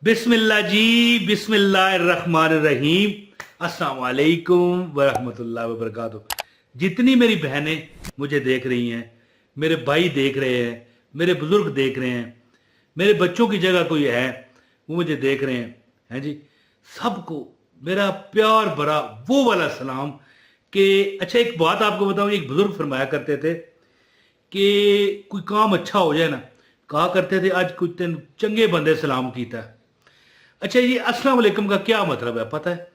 बिस्मिल्लाह जी, बिस्मिल्लाहिर्रहमानिर्रहीम। अस्सलाम वालेकुम वरहमतुल्लाहि वबरकातुह। जितनी मेरी बहनें मुझे देख रही हैं, मेरे भाई देख रहे हैं, मेरे बुजुर्ग देख रहे हैं, मेरे बच्चों की जगह कोई है वो मुझे देख रहे हैं जी, सबको मेरा प्यार भरा वो वाला सलाम। कि अच्छा, एक बात आपको बताऊं, एक बुजुर्ग फरमाया करते थे कि कोई काम अच्छा हो जाए ना, कहा करते थे आज कुछ दिन चंगे बंदे सलाम कीता। अच्छा, ये अस्सलाम वालेकुम का क्या मतलब है पता है?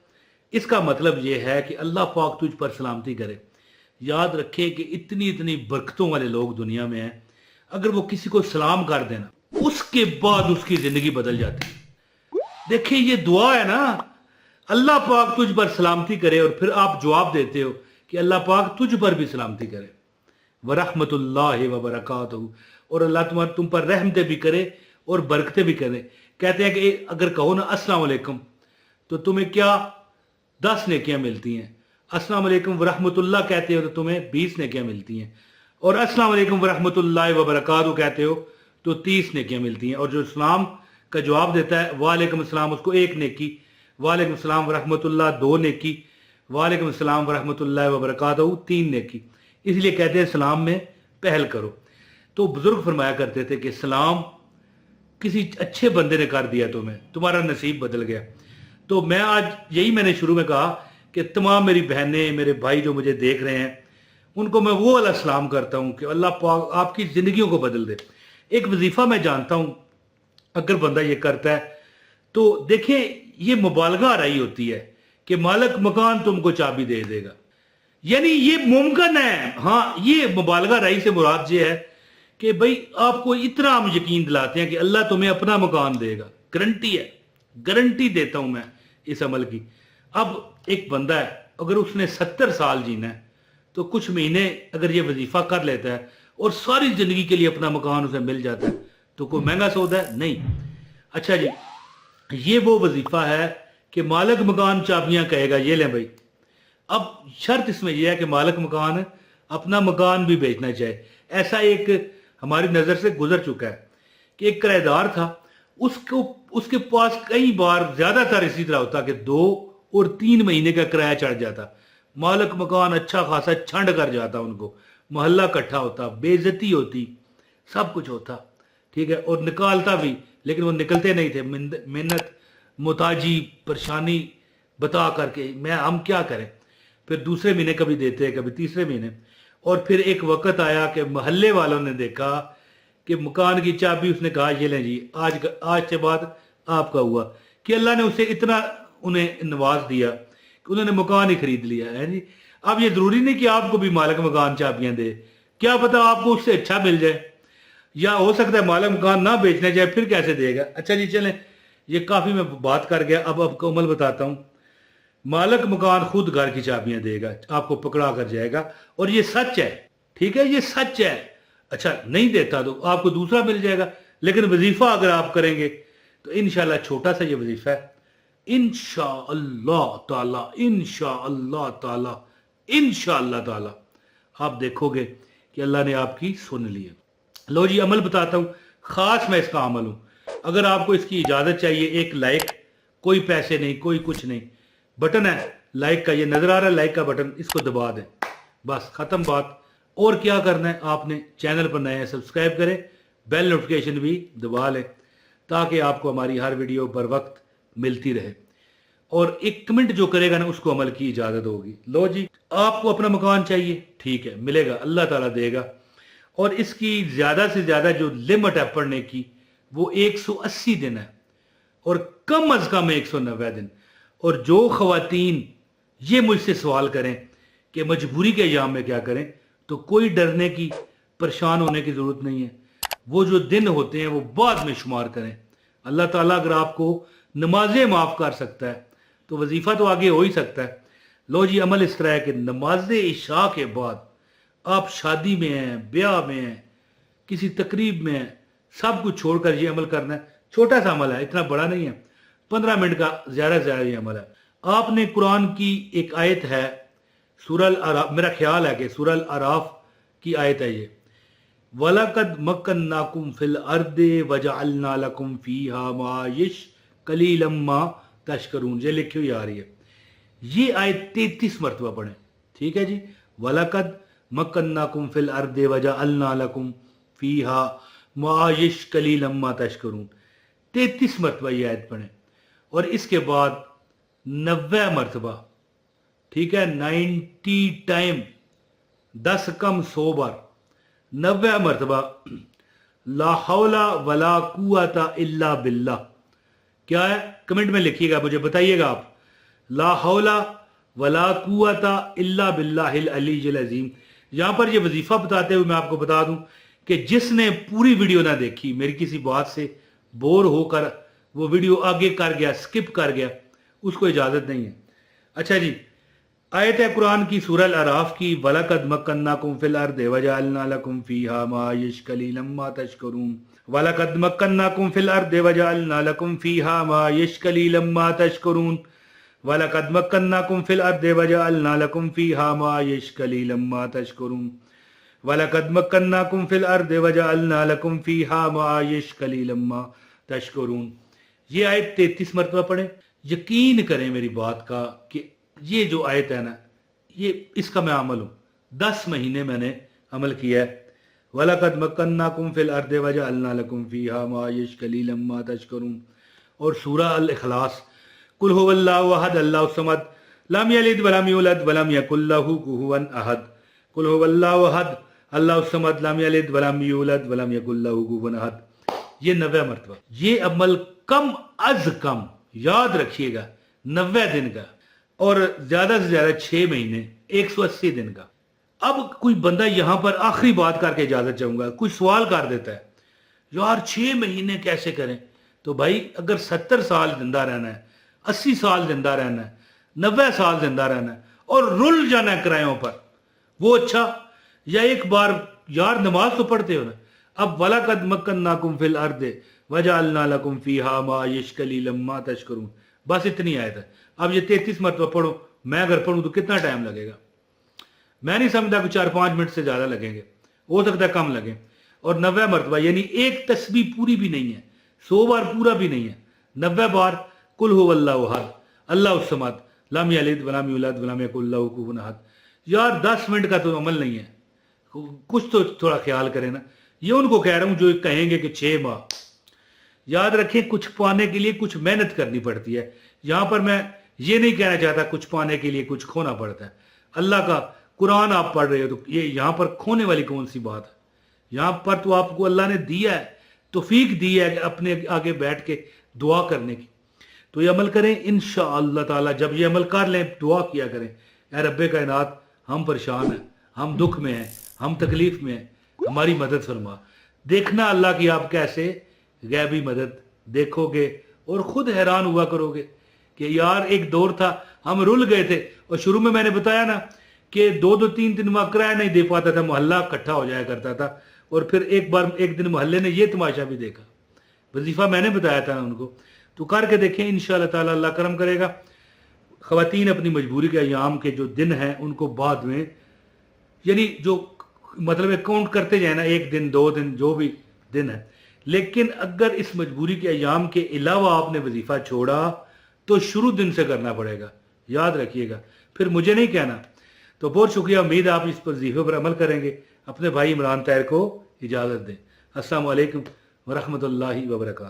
इसका मतलब ये है कि अल्लाह पाक तुझ पर सलामती करे। याद रखें कि इतनी इतनी बरकतों वाले लोग दुनिया में हैं, अगर वो किसी को सलाम कर देना उसके बाद उसकी जिंदगी बदल जाती है। देखिए, ये दुआ है ना, अल्लाह पाक तुझ पर सलामती करे, और फिर आप जवाब देते हो कि अल्लाह पाक तुझ पर भी सलामती करे, वरहमतुल्लाहि व बरकातहू, और अल्लाह तुम पर रहमतें भी करे और बरकतें भी करे। कहते हैं कि अगर कहो ना अस्सलाम वालेकुम तो तुम्हें क्या 10 नेकियां मिलती हैं, अस्सलाम वालेकुम वरहमतुल्लाह कहते हो तो तुम्हें 20 नेकियां मिलती हैं, और अस्सलाम वालेकुम वरहमतुल्लाहि व बरकातहू कहते हो तो 30 नेकियां मिलती हैं। और जो इस्लाम का जवाब देता है वालेकुम अस्सलाम, उसको 1 नेकी, वालेकुम अस्सलाम वरहमतुल्लाह 2 नेकी, वालेकुम अस्सलाम वरहमतुल्लाहि व बरकातहू 3 नेकी। इसलिए कहते हैं सलाम में पहल करो। तो बुजुर्ग फरमाया करते थे कि सलाम किसी अच्छे बंदे ने कर दिया तुम्हें, तुम्हारा नसीब बदल गया। तो मैं आज यही मैंने शुरू में कहा कि तमाम मेरी बहनें, मेरे भाई जो मुझे देख रहे हैं, उनको मैं वो वाला सलाम करता हूँ कि अल्लाह पाक आपकी ज़िंदगियों को बदल दे। एक वजीफ़ा मैं जानता हूँ, अगर बंदा ये करता है तो देखें, ये मुबालगा रही होती है कि मालिक मकान तुमको चाबी दे देगा, यानी ये मुमकिन है। हाँ, ये मुबालगा रही से मुराद ये है कि भाई आपको इतना हम यकीन दिलाते हैं कि अल्लाह तुम्हें अपना मकान देगा, गारंटी है, गारंटी देता हूं मैं इस अमल की। अब एक बंदा है, अगर उसने 70 साल जीना है तो कुछ महीने अगर ये वजीफा कर लेता है और सारी जिंदगी के लिए अपना मकान उसे मिल जाता है, तो कोई महंगा सौदा है? नहीं। अच्छा जी, ये वो वजीफा है कि मालिक मकान चाबियां कहेगा ये लें भाई। अब शर्त इसमें यह है कि मालिक मकान अपना मकान भी बेचना चाहे। ऐसा एक हमारी नज़र से गुजर चुका है कि एक किराएदार था, उसको उसके पास कई बार ज़्यादातर इसी तरह होता कि 2 और 3 महीने का किराया चढ़ जाता। मालिक मकान अच्छा खासा छंड कर जाता, उनको मोहल्ला इकट्ठा होता, बेइज्जती होती, सब कुछ होता, ठीक है, और निकालता भी, लेकिन वो निकलते नहीं थे। मेहनत, मुताजी, परेशानी बता करके हम क्या करें। फिर दूसरे महीने कभी देते, कभी तीसरे महीने। और फिर एक वक्त आया कि मोहल्ले वालों ने देखा कि मकान की चाबी, उसने कहा ये लें जी, आज से बाद आपका हुआ। कि अल्लाह ने उसे इतना उन्हें नवाज दिया कि उन्होंने मकान ही खरीद लिया है जी। अब ये जरूरी नहीं कि आपको भी मालिक मकान चाबियां दे, क्या पता आपको उससे अच्छा मिल जाए, या हो सकता है मालिक मकान ना बेचना चाहे, फिर कैसे देगा। अच्छा जी, चलें, ये काफ़ी मैं बात कर गया, अब आपको अमल बताता हूँ। मालिक मकान खुद घर की चाबियां देगा, आपको पकड़ा कर जाएगा, और ये सच है, ठीक है, ये सच है। अच्छा, नहीं देता तो आपको दूसरा मिल जाएगा। लेकिन वजीफा अगर आप करेंगे तो इंशाअल्लाह, छोटा सा ये वजीफा है, इंशाअल्लाह ताला, इंशाअल्लाह ताला, इंशाअल्लाह ताला आप देखोगे कि अल्लाह ने आपकी सुन ली है। लो जी, अमल बताता हूँ, खास मैं इसका अमल हूँ। अगर आपको इसकी इजाज़त चाहिए, एक लाइक, कोई पैसे नहीं, कोई कुछ नहीं, बटन है लाइक का, ये नजर आ रहा है लाइक का बटन, इसको दबा दें, बस खत्म बात। और क्या करना है, आपने चैनल पर नए हैं सब्सक्राइब करें, बेल नोटिफिकेशन भी दबा लें, ताकि आपको हमारी हर वीडियो बर वक्त मिलती रहे। और एक कमेंट जो करेगा ना, उसको अमल की इजाजत होगी। लो जी, आपको अपना मकान चाहिए, ठीक है, मिलेगा, अल्लाह ताला देगा। और इसकी ज्यादा से ज्यादा जो लिमिट है पढ़ने की, वो 180 दिन है, और कम अज कम 190 दिन। और जो खवातीन ये मुझसे सवाल करें कि मजबूरी के अय्याम में क्या करें, तो कोई डरने की, परेशान होने की ज़रूरत नहीं है। वो जो दिन होते हैं वो बाद में शुमार करें। अल्लाह ताला अगर आपको नमाजें माफ़ कर सकता है तो वजीफ़ा तो आगे हो ही सकता है। लो जी, अमल इस तरह है कि नमाज इशा के बाद आप शादी में हैं, ब्याह में हैं, किसी तकरीब में हैं, सब कुछ छोड़कर ये अमल करना है। छोटा सा अमल है, इतना बड़ा नहीं है, 15 मिनट का ज़्यादा से ज़्यादा ये अमल है। आपने कुरान की एक आयत है, सूरह अल-अराफ, मेरा ख्याल है कि सूरह अल-अराफ की आयत है ये, वलकद मक्कन्नाकुम फिल अर्दि वजअलना लकुम फीहा माइश कलीलम मा तशकरून, ये लिखी हुई आ रही है। ये आयत 33 मरतबा पढ़ें, ठीक है जी। वलकद मक्कन्नाकुम फिल अर्दि वजअलना लकुम फीहा मुआयिश कलीलम मा तशकरून, 33 मरतबा ये आयत पढ़ें। और इसके बाद 90 मरतबा, ठीक है, 90 टाइम, 10 कम 100 बार, 90 मरतबा ला हौला वला कुव्वता इल्ला बिल्लाह। क्या है, कमेंट में लिखिएगा, मुझे बताइएगा आप। ला हौला वला कुव्वता इल्ला बिल्लाहिल अलीय्यिल अज़ीम। यहां पर ये वजीफा बताते हुए मैं आपको बता दूं कि जिसने पूरी वीडियो ना देखी, मेरी किसी बात से बोर होकर वो वीडियो आगे कर गया, स्किप कर गया, उसको इजाजत नहीं है। अच्छा जी, आयत है कुरान की सूरह अल-अराफ की, वलकद मक्कन्नाकुम फिल अर्दि वजअलना लकुम फीहा माइश कलीलम मा तशकुरून, वलकद मक्कन्नाकुम फिल अर्दि वजअलना लकुम फीहा माइश कलीलम मा तशकुरून, वलकद मक्कन्नाकुम फिल अर्दि वजअलना लकुम फीहा माइश कलीलम मा तशकुरून, वलकद मक्कन्नाकुम फिल अर्दि वजअलना लकुम फीहा माइश कलीलम मा तशकुरून। ये आयत 33 मरतबा पढ़े। यकीन करें मेरी बात का कि ये जो आयत है ना, ये इसका मैं अमल हूँ। 10 महीने मैंने अमल किया है। वलकद मक्कन्नाकुम फिल अर्दि वजअलना लकुम फीहा माइश कलीलम मा तशकुरून। और सूरह अल इखलास, कुल हुवल्लाहु अहद अल्लाहु समद लम यलिद वलम यूलद वलम यकुल लहू कुफुवन अहद, कुल हुवल्लाहु अहद अल्लाहु समद लम यलिद वलम यूलद वलम यकुल लहू कुफुवन अहद। ये 90 मरतबा। ये अमल कम अज कम, याद रखिएगा, 90 दिन का, और ज्यादा से ज्यादा 6 महीने, 180 दिन का। अब कोई बंदा यहां पर आखिरी बात करके इजाजत चाहूंगा, कोई सवाल कर देता है यार 6 महीने कैसे करें। तो भाई अगर 70 साल जिंदा रहना है, 80 साल जिंदा रहना है, 90 साल जिंदा रहना है और रुल जाना है किरायों पर, वो अच्छा। या एक बार यार नमाज तो पढ़ते हो ना। अब वलकद मक्कन्नाकुम फिल अर्दि वजअलना लकुम फीहा माइश कलीलम मा तशकुरून, बस इतनी आयत है। अब ये 33 मरतबा पढ़ो। मैं अगर पढ़ूं तो कितना टाइम लगेगा? मैं नहीं समझता कि 4-5 मिनट से ज्यादा लगेंगे, हो सकता है कम लगे। और 90 मरतबा, यानी एक तस्बीह पूरी भी नहीं है, 100 बार पूरा भी नहीं है, 90 बार कुल हुवल्लाहु अहद अल्लाहु समद लम यलिद वलम यूलद वलम यकुल लहू कुफुवन अहद। यार 10 मिनट का तो अमल नहीं है, कुछ तो थोड़ा ख्याल करें ना। ये उनको कह रहा हूं जो कहेंगे कि 6 माह। याद रखें, कुछ पाने के लिए कुछ मेहनत करनी पड़ती है। यहां पर मैं ये नहीं कहना चाहता कुछ पाने के लिए कुछ खोना पड़ता है। अल्लाह का कुरान आप पढ़ रहे हो तो ये यहां पर खोने वाली कौन सी बात है? यहां पर तो आपको अल्लाह ने दिया है, तौफीक दी है अपने आगे बैठ के दुआ करने की। तो ये अमल करें इंशाअल्लाह ताला। जब ये अमल कर लें, दुआ किया करें, ऐ रब्बे कायनात, हम परेशान हैं, हम दुख में हैं, हम तकलीफ में हैं, हमारी मदद फरमा। देखना अल्लाह की आप कैसे गैबी मदद देखोगे और खुद हैरान हुआ करोगे कि यार एक दौर था हम रुल गए थे। और शुरू में मैंने बताया ना कि 2-2 3-3 माह किराया नहीं दे पाता था, मोहल्ला इकट्ठा हो जाया करता था। और फिर एक दिन मोहल्ले ने ये तमाशा भी देखा, वजीफा मैंने बताया था ना उनको। तो करके देखें, इंशाअल्लाह ताला अल्लाह करम करेगा। ख़वातीन अपनी मजबूरी के अयाम के जो दिन हैं उनको बाद में, यानी जो मतलब काउंट करते जाए ना, 1 दिन 2 दिन जो भी दिन है। लेकिन अगर इस मजबूरी के अयाम के अलावा आपने वजीफा छोड़ा तो शुरू दिन से करना पड़ेगा, याद रखिएगा। फिर मुझे नहीं कहना। तो बहुत शुक्रिया, उम्मीद है आप इस वजीफे पर अमल करेंगे। अपने भाई इमरान ताहिर को इजाज़त दें। अस्सलामु अलैकुम व रहमतुल्लाहि व बरकातहू।